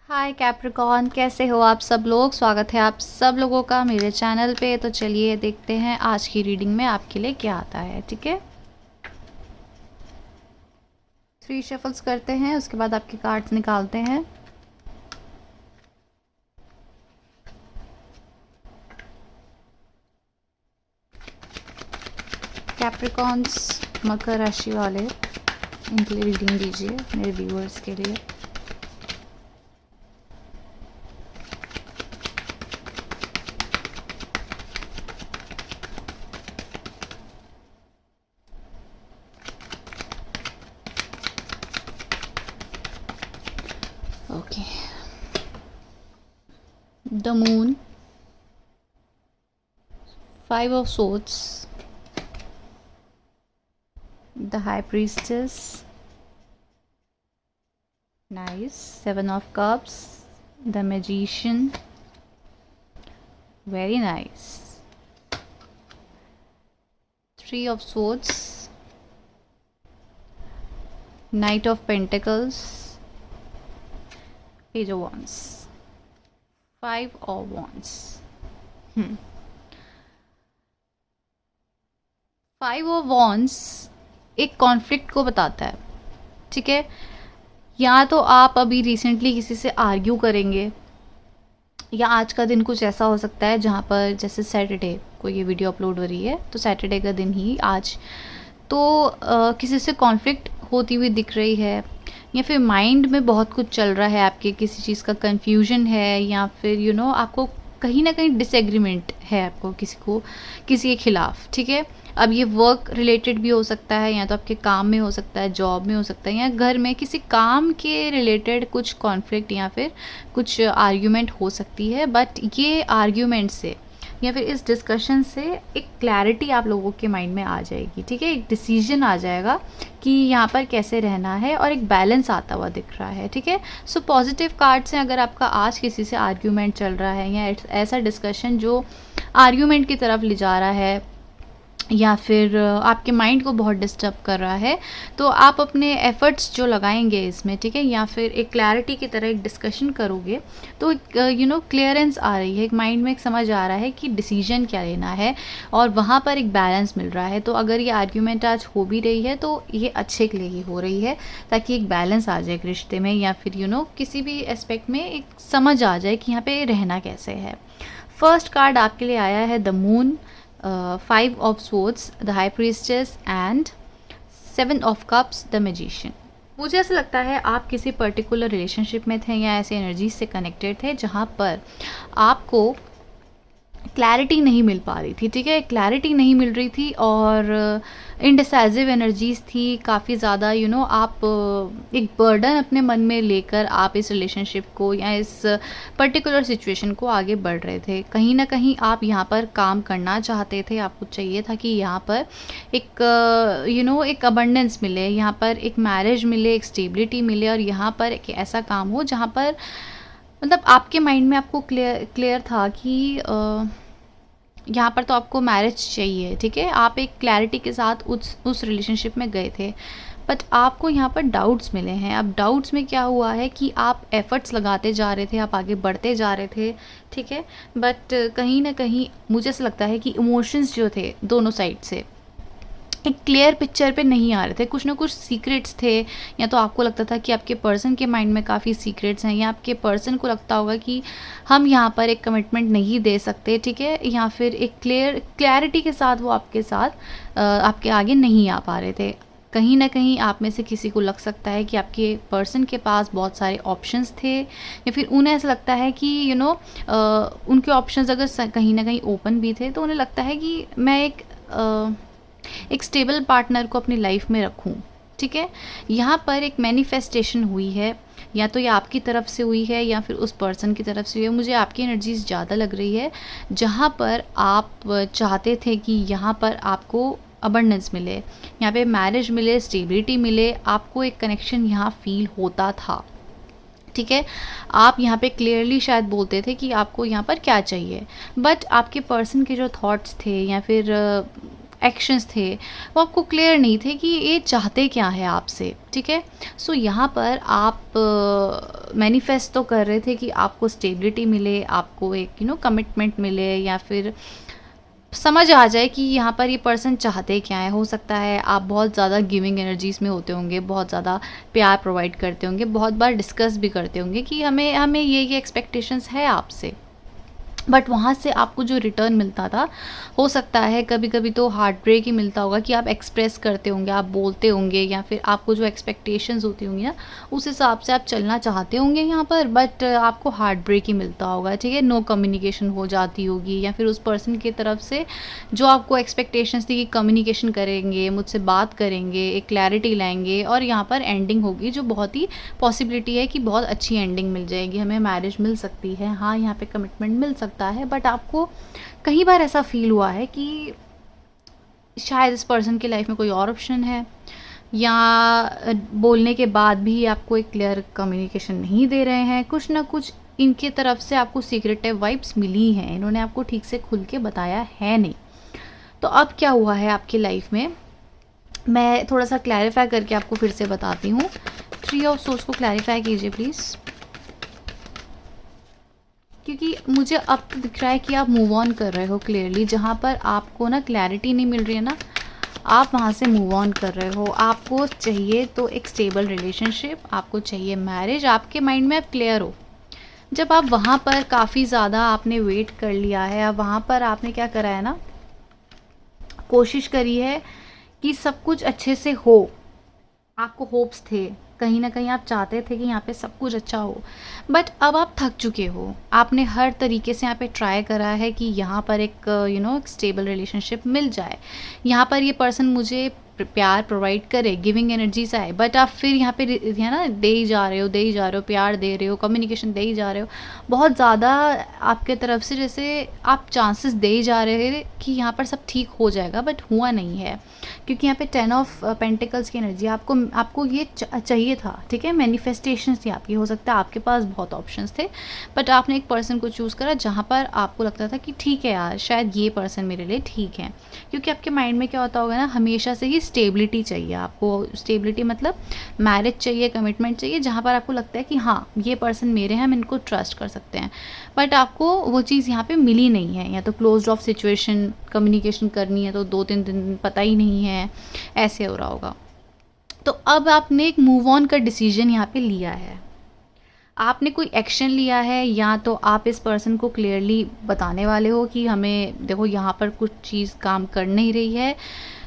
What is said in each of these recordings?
हाय Capricorn, कैसे हो आप सब लोग। स्वागत है आप सब लोगों का मेरे चैनल पे। तो चलिए देखते हैं आज की रीडिंग में आपके लिए क्या आता है। ठीक है, 3 शफल्स करते हैं, उसके बाद आपके कार्ड्स निकालते हैं। कैप्रिकॉर्न्स, मकर राशि वाले, इनके लिए रीडिंग दीजिए मेरे व्यूअर्स के लिए। Okay, the moon, 5 of swords, the high priestess, nice, 7 of cups, the magician, very nice, 3 of swords, knight of pentacles, page of wands, 5 of wands। 5 of wands एक कॉन्फ्लिक्ट को बताता है। ठीक है, या तो आप अभी रिसेंटली किसी से आर्ग्यू करेंगे, या आज का दिन कुछ ऐसा हो सकता है जहाँ पर जैसे सैटरडे को ये वीडियो अपलोड हो रही है, तो सैटरडे का दिन ही आज तो किसी से कॉन्फ्लिक्ट होती हुई दिख रही है, या फिर माइंड में बहुत कुछ चल रहा है आपके, किसी चीज़ का कन्फ्यूजन है, या फिर आपको कहीं ना कहीं डिसएग्रीमेंट है आपको किसी के खिलाफ। ठीक है, अब ये वर्क रिलेटेड भी हो सकता है, या तो आपके काम में हो सकता है, जॉब में हो सकता है, या घर में किसी काम के रिलेटेड कुछ कॉन्फ्लिक्ट या फिर कुछ आर्ग्यूमेंट हो सकती है। बट ये आर्ग्यूमेंट से या फिर इस डिस्कशन से एक क्लैरिटी आप लोगों के माइंड में आ जाएगी। ठीक है, एक डिसीजन आ जाएगा कि यहाँ पर कैसे रहना है, और एक बैलेंस आता हुआ दिख रहा है। ठीक है, सो पॉजिटिव कार्ड्स हैं। अगर आपका आज किसी से आर्ग्यूमेंट चल रहा है, या ऐसा डिस्कशन जो आर्ग्यूमेंट की तरफ ले जा रहा है, या फिर आपके माइंड को बहुत डिस्टर्ब कर रहा है, तो आप अपने एफर्ट्स जो लगाएंगे इसमें, ठीक है, या फिर एक क्लैरिटी की तरह एक डिस्कशन करोगे, तो क्लियरेंस आ रही है, एक माइंड में एक समझ आ रहा है कि डिसीजन क्या लेना है, और वहाँ पर एक बैलेंस मिल रहा है। तो अगर ये आर्ग्यूमेंट आज हो भी रही है तो ये अच्छे के लिए ही हो रही है, ताकि एक बैलेंस आ जाए रिश्ते में, या फिर किसी भी एस्पेक्ट में एक समझ आ जाए कि यहाँ पे रहना कैसे है। फर्स्ट कार्ड आपके लिए आया है the moon, 5 of swords, the high priestess, and 7 of cups, the magician। मुझे ऐसा लगता है आप किसी पर्टिकुलर रिलेशनशिप में थे, या ऐसे एनर्जी से कनेक्टेड थे जहाँ पर आपको क्लैरिटी नहीं मिल पा रही थी। ठीक है, क्लैरिटी नहीं मिल रही थी, और इनडिसाइसिव एनर्जीज थी काफ़ी ज़्यादा। आप एक बर्डन अपने मन में लेकर आप इस रिलेशनशिप को या इस पर्टिकुलर सिचुएशन को आगे बढ़ रहे थे। कहीं ना कहीं आप यहाँ पर काम करना चाहते थे, आपको चाहिए था कि यहाँ पर एक एक अबंडेंस मिले, यहाँ पर एक मैरिज मिले, एक स्टेबिलिटी मिले, और यहाँ पर एक ऐसा काम हो जहाँ पर मतलब आपके माइंड में आपको क्लियर था कि यहाँ पर तो आपको मैरिज चाहिए। ठीक है, आप एक क्लैरिटी के साथ उस रिलेशनशिप में गए थे, बट आपको यहाँ पर डाउट्स मिले हैं। अब डाउट्स में क्या हुआ है कि आप एफर्ट्स लगाते जा रहे थे, आप आगे बढ़ते जा रहे थे। ठीक है, बट कहीं ना कहीं मुझे ऐसा लगता है कि इमोशंस जो थे दोनों साइड से एक क्लियर पिक्चर पे नहीं आ रहे थे, कुछ ना कुछ सीक्रेट्स थे, या तो आपको लगता था कि आपके पर्सन के माइंड में काफ़ी सीक्रेट्स हैं, या आपके पर्सन को लगता होगा कि हम यहाँ पर एक कमिटमेंट नहीं दे सकते। ठीक है, या फिर एक क्लैरिटी के साथ वो आपके साथ आपके आगे नहीं आ पा रहे थे। कहीं ना कहीं आप में से किसी को लग सकता है कि आपके पर्सन के पास बहुत सारे ऑप्शंस थे, या फिर उन्हें ऐसा लगता है कि उनके ऑप्शंस अगर कहीं ना कहीं ओपन भी थे, तो उन्हें लगता है कि मैं एक स्टेबल पार्टनर को अपनी लाइफ में रखूं। ठीक है, यहाँ पर एक मैनिफेस्टेशन हुई है, या तो ये आपकी तरफ से हुई है या फिर उस पर्सन की तरफ से हुई है। मुझे आपकी एनर्जीज ज़्यादा लग रही है, जहाँ पर आप चाहते थे कि यहाँ पर आपको अबंडेंस मिले, यहाँ पे मैरिज मिले, स्टेबिलिटी मिले, आपको एक कनेक्शन यहाँ फील होता था। ठीक है, आप यहाँ पे क्लियरली शायद बोलते थे कि आपको यहाँ पर क्या चाहिए, बट आपके पर्सन के जो थॉट्स थे, या फिर एक्शंस थे वो आपको क्लियर नहीं थे कि ये चाहते क्या है आपसे, ठीक है। सो यहाँ पर आप मैनिफेस्ट तो कर रहे थे कि आपको स्टेबिलिटी मिले, आपको एक कमिटमेंट मिले, या फिर समझ आ जाए कि यहाँ पर ये पर्सन चाहते क्या है। हो सकता है आप बहुत ज़्यादा गिविंग एनर्जीज़ में होते होंगे, बहुत ज़्यादा प्यार प्रोवाइड करते होंगे, बहुत बार डिस्कस भी करते होंगे कि हमें हमें ये एक्सपेक्टेशंस है आपसे, बट वहाँ से आपको जो रिटर्न मिलता था, हो सकता है कभी कभी तो हार्ट ब्रेक ही मिलता होगा कि आप एक्सप्रेस करते होंगे, आप बोलते होंगे, या फिर आपको जो एक्सपेक्टेशंस होती होंगी ना उस हिसाब से आप चलना चाहते होंगे यहाँ पर, बट आपको हार्ट ब्रेक ही मिलता होगा, ठीक है। नो कम्युनिकेशन हो जाती होगी, या फिर उस पर्सन की तरफ से जो आपको एक्सपेक्टेशंस थी कि कम्युनिकेशन करेंगे, मुझसे बात करेंगे, एक क्लैरिटी लाएंगे, और यहाँ पर एंडिंग होगी जो बहुत ही पॉसिबिलिटी है कि बहुत अच्छी एंडिंग मिल जाएगी, हमें मैरिज मिल सकती है, हाँ यहाँ पे कमिटमेंट मिल सकता है। बट आपको कई बार ऐसा फील हुआ है कि शायद इस पर्सन की लाइफ में कोई और ऑप्शन है, या बोलने के बाद भी आपको एक क्लियर कम्युनिकेशन नहीं दे रहे हैं, कुछ ना कुछ इनकी तरफ से आपको सीक्रेटिव वाइब्स मिली हैं, इन्होंने आपको ठीक से खुल के बताया है नहीं। तो अब क्या हुआ है आपकी लाइफ में, मैं थोड़ा सा क्लैरिफाई करके आपको फिर से बताती हूँ। थ्री ऑफ सोर्स को क्लैरिफाई कीजिए प्लीज़, क्योंकि मुझे अब तो दिख रहा है कि आप मूव ऑन कर रहे हो क्लियरली। जहाँ पर आपको ना क्लैरिटी नहीं मिल रही है ना, आप वहाँ से मूव ऑन कर रहे हो। आपको चाहिए तो एक स्टेबल रिलेशनशिप, आपको चाहिए मैरिज, आपके माइंड में आप क्लियर हो। जब आप वहाँ पर काफ़ी ज़्यादा आपने वेट कर लिया है, अब वहाँ पर आपने क्या करा है ना, कोशिश करी है कि सब कुछ अच्छे से हो, आपको होप्स थे, कहीं ना कहीं आप चाहते थे कि यहाँ पे सब कुछ अच्छा हो, बट अब आप थक चुके हो। आपने हर तरीके से यहाँ पे ट्राई करा है कि यहाँ पर एक एक स्टेबल रिलेशनशिप मिल जाए, यहाँ पर ये पर्सन मुझे प्यार प्रोवाइड करे, गिविंग एनर्जीज आए, बट आप फिर यहाँ पे है ना दे ही जा रहे हो, प्यार दे रहे हो, कम्युनिकेशन दे ही जा रहे हो, बहुत ज़्यादा आपके तरफ से जैसे आप चांसेस दे ही जा रहे हैं कि यहाँ पर सब ठीक हो जाएगा, बट हुआ नहीं है। क्योंकि यहाँ पे 10 ऑफ पेंटिकल्स की एनर्जी, आपको ये चाहिए था, ठीक है। मैनिफेस्टेशंस थी आपकी, हो सकता है आपके पास बहुत ऑप्शंस थे, बट आपने एक पर्सन को चूज़ करा जहाँ पर आपको लगता था कि ठीक है यार, शायद ये पर्सन मेरे लिए ठीक है। क्योंकि आपके माइंड में क्या होता होगा ना, हमेशा से ही स्टेबिलिटी चाहिए आपको। स्टेबिलिटी मतलब मैरिज चाहिए, कमिटमेंट चाहिए, जहाँ पर आपको लगता है कि हाँ ये पर्सन मेरे हैं, हम इनको ट्रस्ट कर सकते हैं। बट आपको वो चीज़ यहाँ पे मिली नहीं है, या तो क्लोज्ड ऑफ सिचुएशन, कम्युनिकेशन करनी है तो 2-3 दिन पता ही नहीं है, ऐसे हो रहा होगा। तो अब आपने एक मूव ऑन का डिसीजन यहाँ पे लिया है, आपने कोई एक्शन लिया है, या तो आप इस पर्सन को क्लियरली बताने वाले हो कि हमें देखो यहाँ पर कुछ चीज़ काम कर नहीं रही है,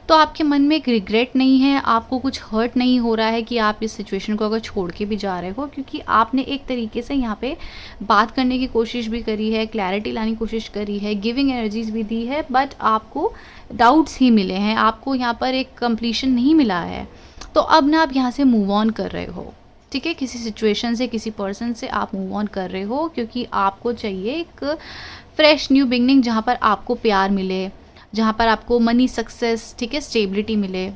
तो आपके मन में एक रिग्रेट नहीं है, आपको कुछ हर्ट नहीं हो रहा है कि आप इस सिचुएशन को अगर छोड़ के भी जा रहे हो, क्योंकि आपने एक तरीके से यहाँ पे बात करने की कोशिश भी करी है, क्लैरिटी लाने की कोशिश करी है, गिविंग एनर्जीज भी दी है, बट आपको डाउट्स ही मिले हैं, आपको यहाँ पर एक कंप्लीशन नहीं मिला है। तो अब ना आप यहाँ से मूव ऑन कर रहे हो, ठीक है। किसी सिचुएशन से, किसी पर्सन से आप मूव ऑन कर रहे हो, क्योंकि आपको चाहिए एक फ्रेश न्यू बिगनिंग, जहाँ पर आपको प्यार मिले, जहाँ पर आपको मनी, सक्सेस, ठीक है, स्टेबिलिटी मिले।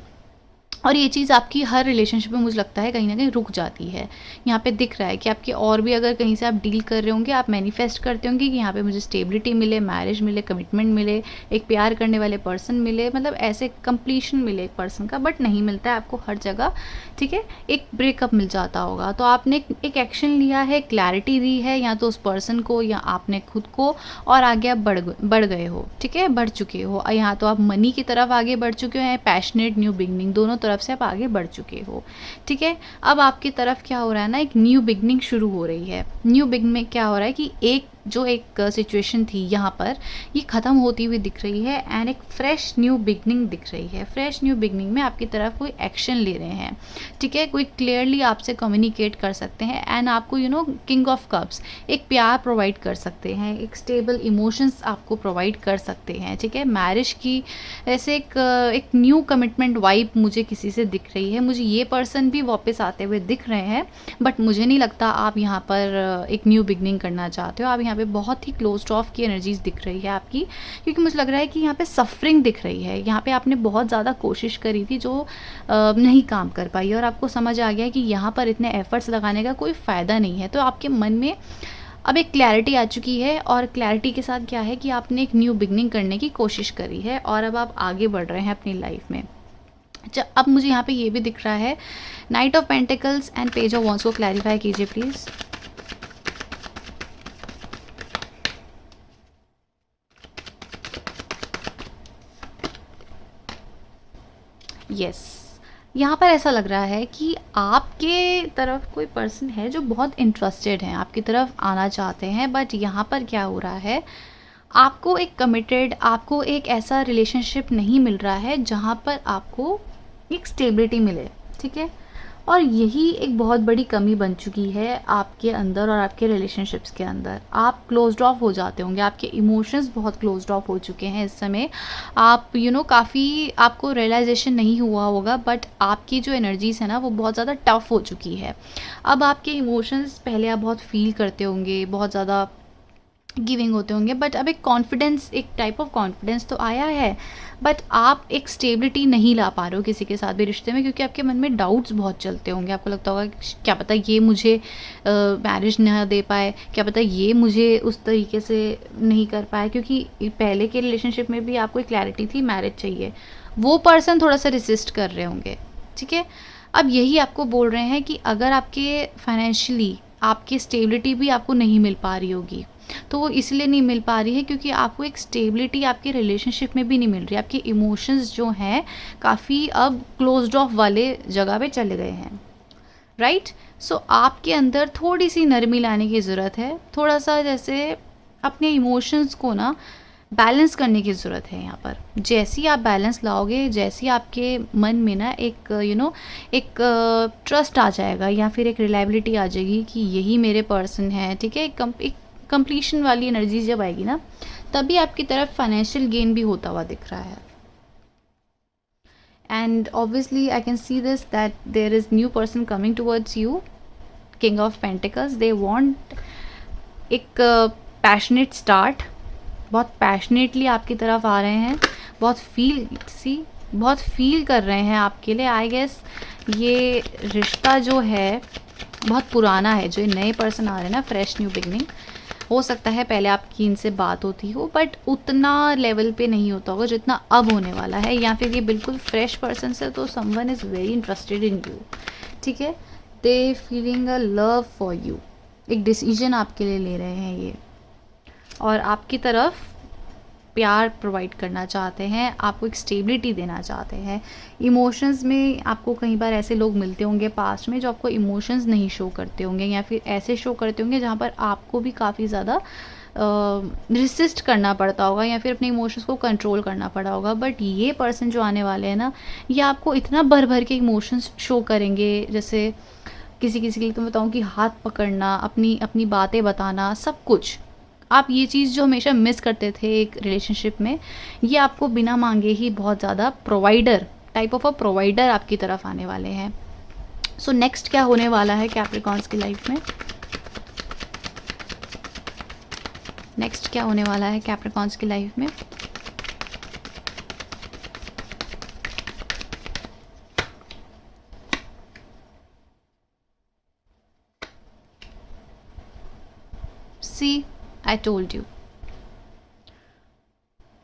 और ये चीज़ आपकी हर रिलेशनशिप में मुझे लगता है कहीं ना कहीं रुक जाती है। यहाँ पे दिख रहा है कि आपके और भी अगर कहीं से आप डील कर रहे होंगे, आप मैनिफेस्ट करते होंगे कि यहाँ पे मुझे स्टेबिलिटी मिले, मैरिज मिले, कमिटमेंट मिले, एक प्यार करने वाले पर्सन मिले, मतलब ऐसे कंप्लीशन मिले एक पर्सन का, बट नहीं मिलता है आपको हर जगह, ठीक है। एक ब्रेकअप मिल जाता होगा, तो आपने एक एक्शन लिया है, क्लैरिटी दी है, या तो उस पर्सन को या आपने खुद को, और आगे आप बढ़ गए हो, ठीक है, बढ़ चुके हो। यहाँ तो आप मनी की तरफ आगे बढ़ चुके हैं, पैशनेट न्यू बिगनिंग, दोनों तरफ से आप आगे बढ़ चुके हो, ठीक है। अब आपकी तरफ क्या हो रहा है ना, एक न्यू बिगनिंग शुरू हो रही है। न्यू बिगनिंग में क्या हो रहा है कि एक सिचुएशन थी यहाँ पर, ये ख़त्म होती हुई दिख रही है, एंड एक फ्रेश न्यू बिगनिंग दिख रही है। फ्रेश न्यू बिगनिंग में आपकी तरफ कोई एक्शन ले रहे हैं, ठीक है, कोई क्लियरली आपसे कम्युनिकेट कर सकते हैं, एंड आपको किंग ऑफ कप्स, एक प्यार प्रोवाइड कर सकते हैं, एक स्टेबल इमोशंस आपको प्रोवाइड कर सकते हैं, ठीक है। मैरिज की ऐसे एक न्यू कमिटमेंट वाइब मुझे किसी से दिख रही है, मुझे ये पर्सन भी वापस आते हुए दिख रहे हैं, बट मुझे नहीं लगता आप यहाँ पर एक न्यू बिगनिंग करना चाहते हो। आप यहाँ पे बहुत ही क्लोज्ड ऑफ की एनर्जीज दिख रही है आपकी, क्योंकि मुझे लग रहा है कि यहाँ पे सफरिंग दिख रही है। यहाँ पे आपने बहुत ज़्यादा कोशिश करी थी जो नहीं काम कर पाई, और आपको समझ आ गया कि यहाँ पर इतने एफर्ट्स लगाने का कोई फ़ायदा नहीं है। तो आपके मन में अब एक क्लैरिटी आ चुकी है, और क्लैरिटी के साथ क्या है कि आपने एक न्यू बिगनिंग करने की कोशिश करी है और अब आप आगे बढ़ रहे हैं अपनी लाइफ में। अब मुझे यहाँ पे ये भी दिख रहा है, night of pentacles and page of wands को क्लैरिफाई कीजिए प्लीज़। यस, यहाँ पर ऐसा लग रहा है कि आपके तरफ कोई पर्सन है जो बहुत इंटरेस्टेड है, आपकी तरफ आना चाहते हैं, बट यहाँ पर क्या हो रहा है, आपको एक कमिटेड, आपको एक ऐसा रिलेशनशिप नहीं मिल रहा है जहाँ पर आपको एक स्टेबिलिटी मिले, ठीक है। और यही एक बहुत बड़ी कमी बन चुकी है आपके अंदर और आपके रिलेशनशिप्स के अंदर। आप क्लोज्ड ऑफ हो जाते होंगे, आपके इमोशंस बहुत क्लोज्ड ऑफ हो चुके हैं इस समय। आप काफ़ी आपको रियलाइजेशन नहीं हुआ होगा, बट आपकी जो एनर्जीज़ है ना वो बहुत ज़्यादा टफ हो चुकी है। अब आपके इमोशंस पहले आप बहुत फील करते होंगे, बहुत ज़्यादा गिविंग होते होंगे, बट अब एक कॉन्फिडेंस, एक टाइप ऑफ कॉन्फिडेंस तो आया है, बट आप एक स्टेबिलिटी नहीं ला पा रहे हो किसी के साथ भी रिश्ते में, क्योंकि आपके मन में डाउट्स बहुत चलते होंगे। आपको लगता होगा कि क्या पता ये मुझे मैरिज ना दे पाए, क्या पता ये मुझे उस तरीके से नहीं कर पाए, क्योंकि पहले के रिलेशनशिप में भी आपको एक क्लैरिटी थी, मैरिज चाहिए, वो पर्सन थोड़ा सा रेसिस्ट कर रहे होंगे, ठीक है। अब यही आपको बोल रहे हैं कि अगर आपके फाइनेंशियली आपकी स्टेबिलिटी भी आपको नहीं मिल पा रही होगी, तो वो इसलिए नहीं मिल पा रही है क्योंकि आपको एक स्टेबिलिटी आपके रिलेशनशिप में भी नहीं मिल रही। आपके इमोशंस जो हैं काफ़ी अब क्लोज्ड ऑफ वाले जगह पे चले गए हैं, राइट। सो आपके अंदर थोड़ी सी नरमी लाने की ज़रूरत है, थोड़ा सा जैसे अपने इमोशंस को ना बैलेंस करने की ज़रूरत है यहाँ पर। जैसे ही आप बैलेंस लाओगे, जैसे ही आपके मन में ना एक एक ट्रस्ट आ जाएगा या फिर एक रिलायबिलिटी आ जाएगी कि यही मेरे पर्सन है, ठीक है, एक कंप्लीशन वाली एनर्जी जब आएगी ना, तभी आपकी तरफ फाइनेंशियल गेन भी होता हुआ दिख रहा है। And obviously I can see this that there is new person coming towards you, king of pentacles. They want एक पैशनेट स्टार्ट, बहुत पैशनेटली आपकी तरफ आ रहे हैं, बहुत फील कर रहे हैं आपके लिए। आई गेस ये रिश्ता जो है बहुत पुराना है, जो ये नए पर्सन आ रहे हैं ना, फ्रेश न्यू बिगनिंग, हो सकता है पहले आपकी इनसे बात होती हो, बट उतना लेवल पे नहीं होता होगा जितना अब होने वाला है, या फिर ये बिल्कुल फ्रेश पर्सन से, तो someone is very interested in you, ठीक है। They feeling a love for you, एक डिसीजन आपके लिए ले रहे हैं ये, और आपकी तरफ प्यार प्रोवाइड करना चाहते हैं, आपको एक स्टेबिलिटी देना चाहते हैं। इमोशंस में आपको कई बार ऐसे लोग मिलते होंगे पास्ट में जो आपको इमोशंस नहीं शो करते होंगे, या फिर ऐसे शो करते होंगे जहाँ पर आपको भी काफ़ी ज़्यादा रिसिस्ट करना पड़ता होगा या फिर अपने इमोशंस को कंट्रोल करना पड़ा होगा। बट ये पर्सन जो आने वाले हैं ना, ये आपको इतना भर भर के इमोशंस शो करेंगे, जैसे किसी किसी के लिए तो बताऊँ कि हाथ पकड़ना, अपनी अपनी बातें बताना, सब कुछ। आप ये चीज़ जो हमेशा मिस करते थे एक रिलेशनशिप में, ये आपको बिना मांगे ही बहुत ज़्यादा provider, type of a provider आपकी तरफ आने वाले हैं। सो नेक्स्ट क्या होने वाला है कैप्रिकॉर्न्स की लाइफ में, नेक्स्ट क्या होने वाला है कैप्रिकॉर्न्स की लाइफ में। सी, आई टोल्ड यू,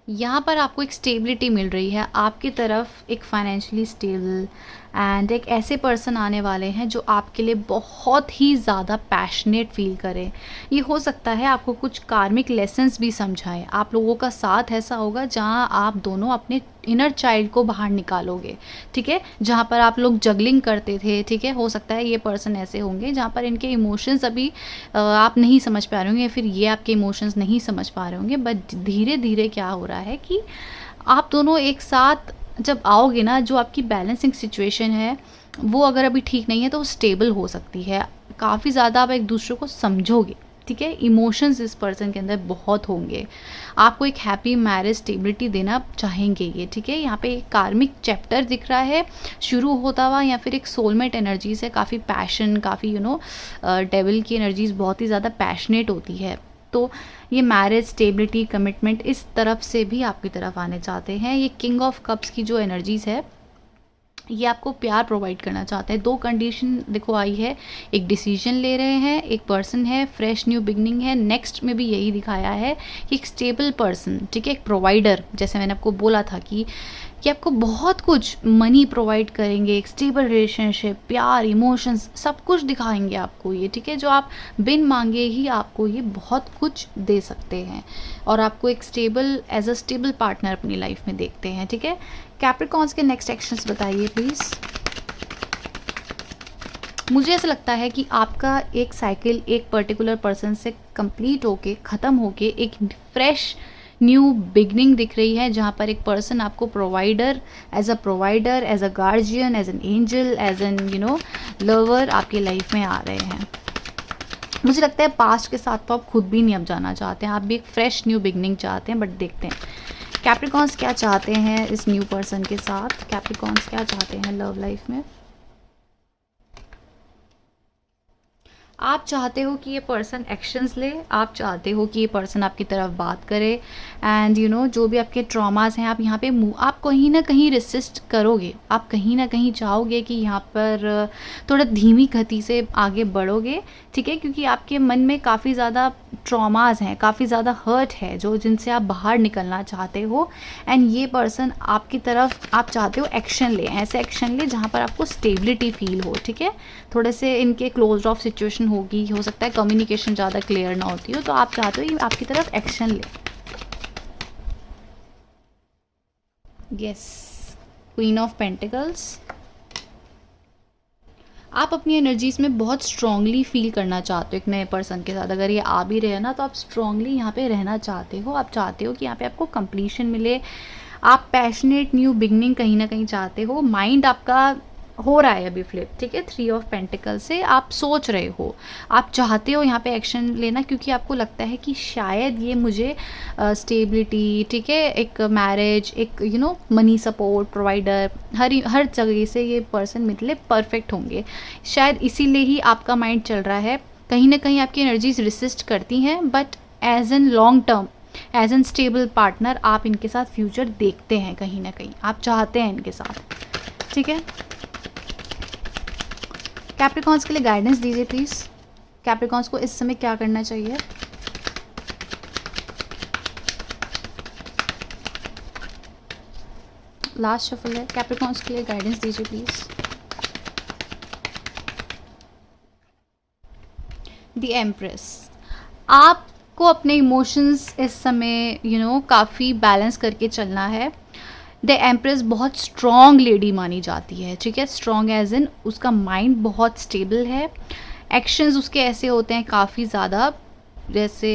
यहाँ पर आपको एक स्टेबिलिटी मिल रही है, आपकी तरफ एक फाइनेंशियली स्टेबल एंड एक ऐसे पर्सन आने वाले हैं जो आपके लिए बहुत ही ज़्यादा पैशनेट फील करें। ये हो सकता है आपको कुछ कार्मिक लेसन्स भी समझाएं। आप लोगों का साथ ऐसा होगा जहाँ आप दोनों अपने इनर चाइल्ड को बाहर निकालोगे, ठीक है। जहाँ पर आप लोग जगलिंग करते थे, ठीक है, हो सकता है ये पर्सन ऐसे होंगे जहाँ पर इनके इमोशंस अभी आप नहीं समझ पा रहे होंगे, या फिर ये आपके इमोशंस नहीं समझ पा रहे होंगे। बट धीरे धीरे क्या हो रहा है कि आप दोनों एक साथ जब आओगे ना, जो आपकी बैलेंसिंग सिचुएशन है वो अगर अभी ठीक नहीं है तो स्टेबल हो सकती है। काफ़ी ज़्यादा आप एक दूसरे को समझोगे, ठीक है। इमोशंस इस पर्सन के अंदर बहुत होंगे, आपको एक हैप्पी मैरिज स्टेबिलिटी देना चाहेंगे ये, ठीक है। यहाँ पे एक कार्मिक चैप्टर दिख रहा है शुरू होता हुआ, या फिर एक सोलमेट एनर्जी से काफ़ी पैशन, काफ़ी डेविल की एनर्जीज बहुत ही ज़्यादा पैशनेट होती है। तो ये मैरिज स्टेबिलिटी कमिटमेंट इस तरफ से भी आपकी तरफ आने चाहते हैं। ये किंग ऑफ कप्स की जो एनर्जीज़ है ये आपको प्यार प्रोवाइड करना चाहते हैं। 2 कंडीशन देखो आई है, एक डिसीजन ले रहे हैं, एक पर्सन है, फ्रेश न्यू बिगनिंग है। नेक्स्ट में भी यही दिखाया है कि एक स्टेबल पर्सन, ठीक है, एक प्रोवाइडर, जैसे मैंने आपको बोला था कि आपको बहुत कुछ मनी प्रोवाइड करेंगे, एक स्टेबल रिलेशनशिप, प्यार, इमोशंस, सब कुछ दिखाएंगे आपको ये, ठीक है, जो आप बिन मांगे ही आपको ये बहुत कुछ दे सकते हैं, और आपको एक stable as a stable partner अपनी लाइफ में देखते हैं, ठीक है। कैप्रिकॉर्न्स के नेक्स्ट एक्शंस बताइए प्लीज़। मुझे ऐसा लगता है कि आपका एक साइकिल एक पर्टिकुलर पर्सन से कंप्लीट होके, ख़त्म होके, एक फ्रेश न्यू बिगनिंग दिख रही है, जहाँ पर एक पर्सन आपको provider, as a guardian, as an angel, as an lover आपकी लाइफ में आ रहे हैं। मुझे लगता है पास्ट के साथ तो आप खुद भी नहीं अब जाना चाहते हैं, आप भी एक फ्रेश न्यू बिगनिंग चाहते हैं। बट देखते हैं कैप्रिकॉर्न्स क्या चाहते हैं इस न्यू पर्सन के साथ। कैप्रिकॉर्न्स क्या चाहते हैं लव लाइफ में। आप चाहते हो कि ये पर्सन एक्शंस ले, आप चाहते हो कि ये पर्सन आपकी तरफ बात करे, एंड जो भी आपके ट्रॉमास हैं आप यहाँ पे आप कहीं ना कहीं रेसिस्ट करोगे, आप कहीं ना कहीं चाहोगे कि यहाँ पर थोड़ा धीमी गति से आगे बढ़ोगे, ठीक है, क्योंकि आपके मन में काफ़ी ज़्यादा ट्रॉमास हैं, काफ़ी ज़्यादा हर्ट है जो जिनसे आप बाहर निकलना चाहते हो, एंड ये पर्सन आपकी तरफ आप चाहते हो एक्शन ले, ऐसे एक्शन ले जहाँ पर आपको स्टेबिलिटी फील हो, ठीक है। थोड़े से इनके क्लोज ऑफ सिचुएशन होगी, हो सकता है कम्युनिकेशन ज़्यादा क्लियर ना होती हो, तो आप चाहते हो ये आपकी तरफ एक्शन ले। Yes, queen of pentacles. आप अपनी एनर्जीज में बहुत स्ट्रांगली फील करना चाहते हो एक नए पर्सन के साथ। अगर ये आ भी रहे ना तो आप स्ट्रांगली यहाँ पे रहना चाहते हो, आप चाहते हो कि यहाँ पे आपको कंप्लीशन मिले, आप पैशनेट न्यू बिगनिंग कहीं ना कहीं चाहते हो। माइंड आपका हो रहा है अभी फ्लिप, ठीक है, 3 ऑफ पेंटिकल से आप सोच रहे हो, आप चाहते हो यहाँ पे एक्शन लेना, क्योंकि आपको लगता है कि शायद ये मुझे स्टेबिलिटी, ठीक है, एक मैरिज, एक मनी सपोर्ट प्रोवाइडर, हर जगह से ये पर्सन मेरे लिए परफेक्ट होंगे। शायद इसीलिए ही आपका माइंड चल रहा है, कहीं ना कहीं आपकी एनर्जीज रिसिस्ट करती हैं, but as an long term, as an stable partner आप इनके साथ फ्यूचर देखते हैं, कहीं ना कहीं आप चाहते हैं इनके साथ, ठीक है। कैप्रिकॉर्न्स के लिए गाइडेंस दीजिए प्लीज़। कैप्रिकॉर्न्स को इस समय क्या करना चाहिए। लास्ट शफल है, कैप्रिकॉर्न्स के लिए गाइडेंस दीजिए प्लीज़। The empress. आपको अपने इमोशंस इस समय काफ़ी बैलेंस करके चलना है। द एम्प्रेस बहुत स्ट्रॉन्ग लेडी मानी जाती है, ठीक है, स्ट्रॉन्ग एज इन उसका माइंड बहुत स्टेबल है, एक्शंस उसके ऐसे होते हैं काफ़ी ज़्यादा, जैसे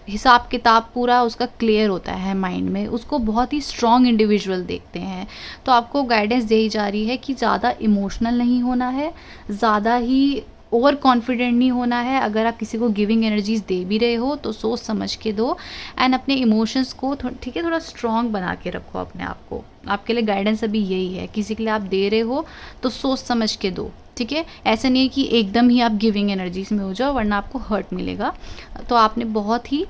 हिसाब किताब पूरा उसका क्लियर होता है माइंड में, उसको बहुत ही स्ट्रॉन्ग इंडिविजुअल देखते हैं। तो आपको गाइडेंस दी जा रही है कि ज़्यादा इमोशनल नहीं होना है, ज़्यादा ही ओवर कॉन्फिडेंट नहीं होना है। अगर आप किसी को गिविंग एनर्जीज दे भी रहे हो तो सोच समझ के दो, एंड अपने इमोशंस को ठीक है थोड़ा स्ट्रॉन्ग बना के रखो अपने आप को। आपके लिए गाइडेंस अभी यही है, किसी के लिए आप दे रहे हो तो सोच समझ के दो, ठीक है। ऐसा नहीं है कि एकदम ही आप गिविंग एनर्जीज में हो जाओ वरना आपको हर्ट मिलेगा। तो आपने बहुत ही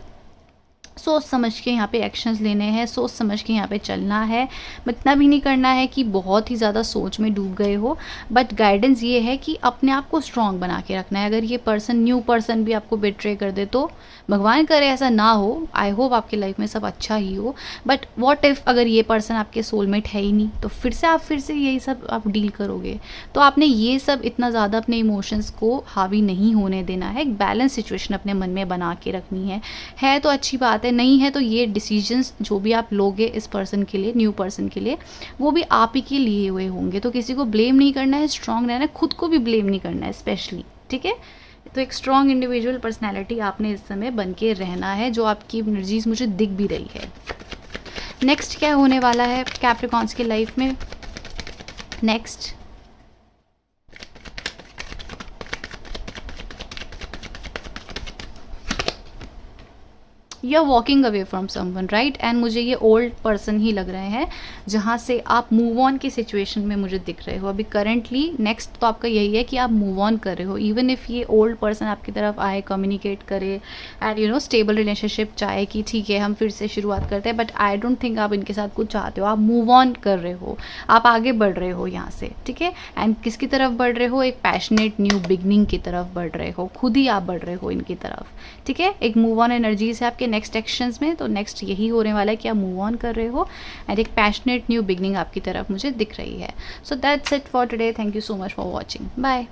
सोच समझ के यहाँ पे एक्शंस लेने हैं, सोच समझ के यहाँ पे चलना है। इतना भी नहीं करना है कि बहुत ही ज़्यादा सोच में डूब गए हो, बट गाइडेंस ये है कि अपने आप को स्ट्रॉन्ग बना के रखना है। अगर ये पर्सन न्यू पर्सन भी आपको बिट्रे कर दे तो भगवान करे ऐसा ना हो, आई होप आपकी लाइफ में सब अच्छा ही हो, बट व्हाट इफ़ अगर ये पर्सन आपके सोलमेट है ही नहीं, तो फिर से यही सब आप डील करोगे। तो आपने ये सब इतना ज़्यादा अपने इमोशंस को हावी नहीं होने देना है, एक बैलेंस सिचुएशन अपने मन में बना के रखनी है तो अच्छी बात है, नहीं है तो ये डिसीजंस जो भी आप लोगे इस पर्सन के लिए, न्यू पर्सन के लिए, वो भी आप ही के लिए हुए होंगे। तो किसी को ब्लेम नहीं करना है, स्ट्रांग रहना है, खुद को भी ब्लेम नहीं करना है स्पेशली, ठीक है। तो एक स्ट्रॉन्ग इंडिविजुअल पर्सनैलिटी आपने इस समय बन के रहना है, जो आपकी एनर्जीज मुझे दिख भी रही है। नेक्स्ट क्या होने वाला है कैप्रिकॉर्न्स की लाइफ में। Next you are walking away from someone, right. And मुझे ये ओल्ड पर्सन ही लग रहे हैं जहाँ से आप मूव ऑन की सिचुएशन में मुझे दिख रहे हो अभी करंटली। नेक्स्ट तो आपका यही है कि आप मूव ऑन कर रहे हो, इवन इफ़ ये ओल्ड पर्सन आपकी तरफ आए, कम्युनिकेट करे and you know stable relationship चाहे कि ठीक है हम फिर से शुरुआत करते हैं, बट आई डोंट थिंक आप इनके साथ कुछ चाहते हो। आप मूव ऑन कर रहे हो, आप आगे बढ़ रहे हो यहाँ से, ठीक है। एंड किसकी तरफ बढ़ रहे हो? एक पैशनेट न्यू बिगनिंग की तरफ बढ़ रहे हो, खुद ही आप बढ़ रहे हो इनकी तरफ, ठीक है। एक मूव ऑन एनर्जी से आपके नेक्स्ट एक्शंस में, तो नेक्स्ट यही होने वाला है कि आप मूव ऑन कर रहे हो एंड एक पैशनेट न्यू बिगनिंग आपकी तरफ मुझे दिख रही है। So that's it for today, thank you so much for watching, bye.